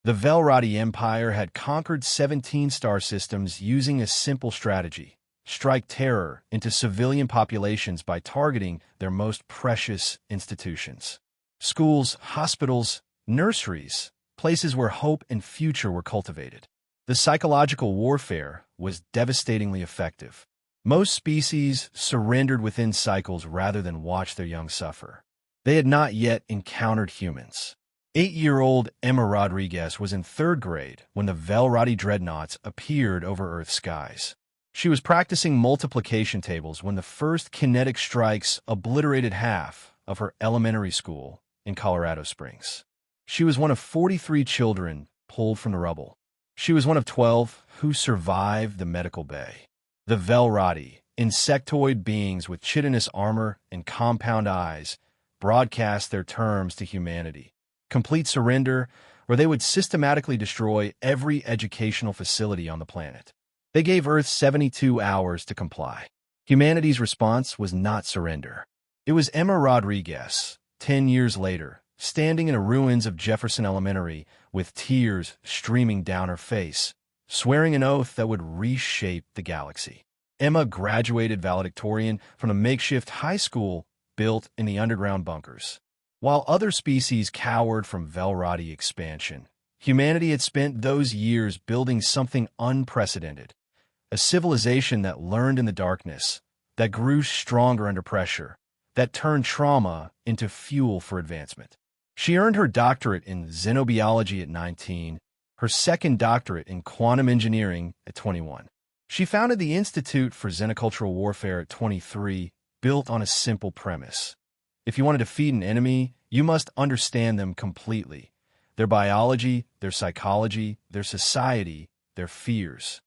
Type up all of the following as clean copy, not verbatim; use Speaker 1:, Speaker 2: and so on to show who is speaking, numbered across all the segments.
Speaker 1: The Velrati Empire had conquered 17 star systems using a simple strategy: strike terror into civilian populations by targeting their most precious institutions. Schools, hospitals, nurseries, places where hope and future were cultivated. The psychological warfare was devastatingly effective. Most species surrendered within cycles rather than watch their young suffer. They had not yet encountered humans. 8-year-old Emma Rodriguez was in 3rd grade when the Velrati dreadnoughts appeared over Earth's skies. She was practicing multiplication tables when the first kinetic strikes obliterated half of her elementary school in Colorado Springs. She was one of 43 children pulled from the rubble. She was one of 12 who survived the medical bay. The Velrati, insectoid beings with chitinous armor and compound eyes, broadcast their terms to humanity: complete surrender, or they would systematically destroy every educational facility on the planet. They gave Earth 72 hours to comply. Humanity's response was not surrender. It was Emma Rodriguez, 10 years later, standing in the ruins of Jefferson Elementary with tears streaming down her face, swearing an oath that would reshape the galaxy. Emma graduated valedictorian from a makeshift high school built in the underground bunkers. While other species cowered from Velrati expansion, humanity had spent those years building something unprecedented: a civilization that learned in the darkness, that grew stronger under pressure, that turned trauma into fuel for advancement. She earned her doctorate in xenobiology at 19, her second doctorate in quantum engineering at 21. She founded the Institute for Xenocultural Warfare at 23, built on a simple premise: if you want to defeat an enemy, you must understand them completely: their biology, their psychology, their society, their fears.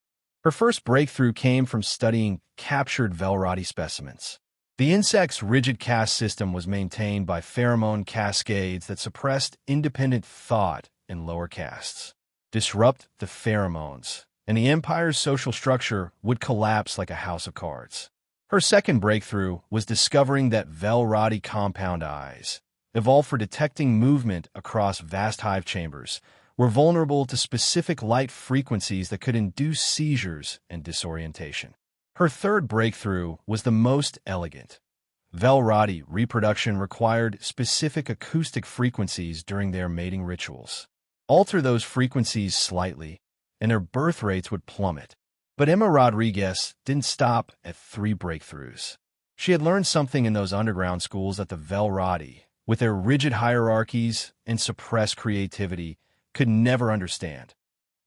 Speaker 1: Her first breakthrough came from studying captured Velrati specimens. The insect's rigid caste system was maintained by pheromone cascades that suppressed independent thought in lower castes. Disrupt the pheromones, and the empire's social structure would collapse like a house of cards. Her second breakthrough was discovering that Velrati compound eyes, evolved for detecting movement across vast hive chambers, were vulnerable to specific light frequencies that could induce seizures and disorientation. Her third breakthrough was the most elegant. Velrati reproduction required specific acoustic frequencies during their mating rituals. Alter those frequencies slightly, and their birth rates would plummet. But Emma Rodriguez didn't stop at 3 breakthroughs. She had learned something in those underground schools that the Velrati, with their rigid hierarchies and suppressed creativity, could never understand.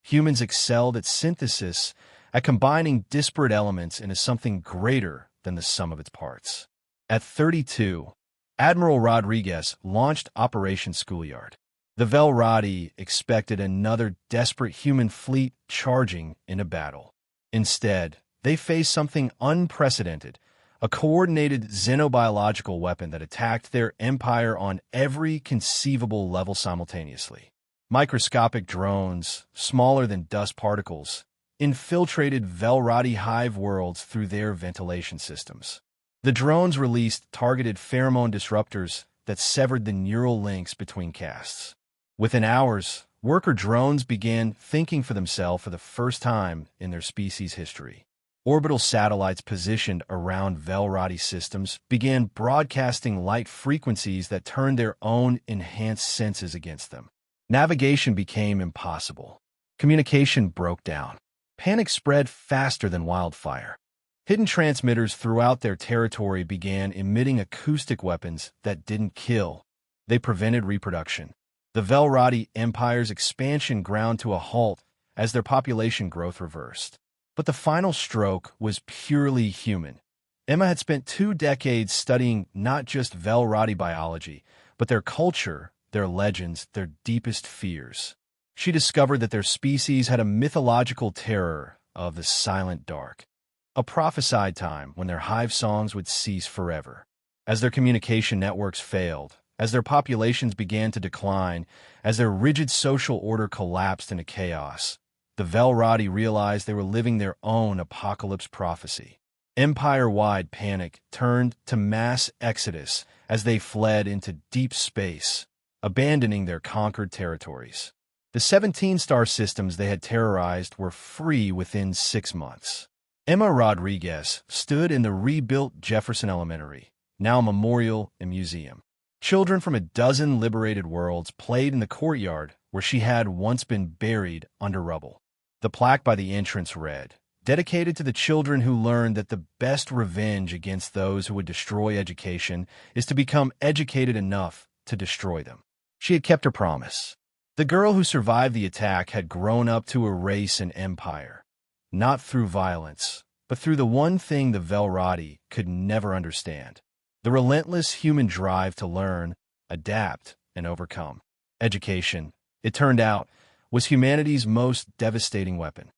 Speaker 1: Humans excelled at synthesis, at combining disparate elements into something greater than the sum of its parts. At 32, Admiral Rodriguez launched Operation Schoolyard. The Velrati expected another desperate human fleet charging into battle. Instead, they faced something unprecedented: a coordinated xenobiological weapon that attacked their empire on every conceivable level simultaneously. Microscopic drones, smaller than dust particles, infiltrated Velrati hive worlds through their ventilation systems. The drones released targeted pheromone disruptors that severed the neural links between castes. Within hours, worker drones began thinking for themselves for the first time in their species' history. Orbital satellites positioned around Velrati systems began broadcasting light frequencies that turned their own enhanced senses against them. Navigation became impossible. Communication broke down. Panic spread faster than wildfire. Hidden transmitters throughout their territory began emitting acoustic weapons that didn't kill. They prevented reproduction. The Velrati Empire's expansion ground to a halt as their population growth reversed. But the final stroke was purely human. Emma had spent 2 decades studying not just Velrati biology, but their culture, their legends, their deepest fears. She discovered that their species had a mythological terror of the silent dark, a prophesied time when their hive songs would cease forever. As their communication networks failed, as their populations began to decline, as their rigid social order collapsed into chaos, the Velrati realized they were living their own apocalypse prophecy. Empire-wide panic turned to mass exodus as they fled into deep space, abandoning their conquered territories. The 17-star systems they had terrorized were free within 6 months. Emma Rodriguez stood in the rebuilt Jefferson Elementary, now a memorial and museum. Children from a dozen liberated worlds played in the courtyard where she had once been buried under rubble. The plaque by the entrance read, "Dedicated to the children who learned that the best revenge against those who would destroy education is to become educated enough to destroy them." She had kept her promise. The girl who survived the attack had grown up to erase an empire, not through violence, but through the one thing the Velrati could never understand: the relentless human drive to learn, adapt, and overcome. Education, it turned out, was humanity's most devastating weapon.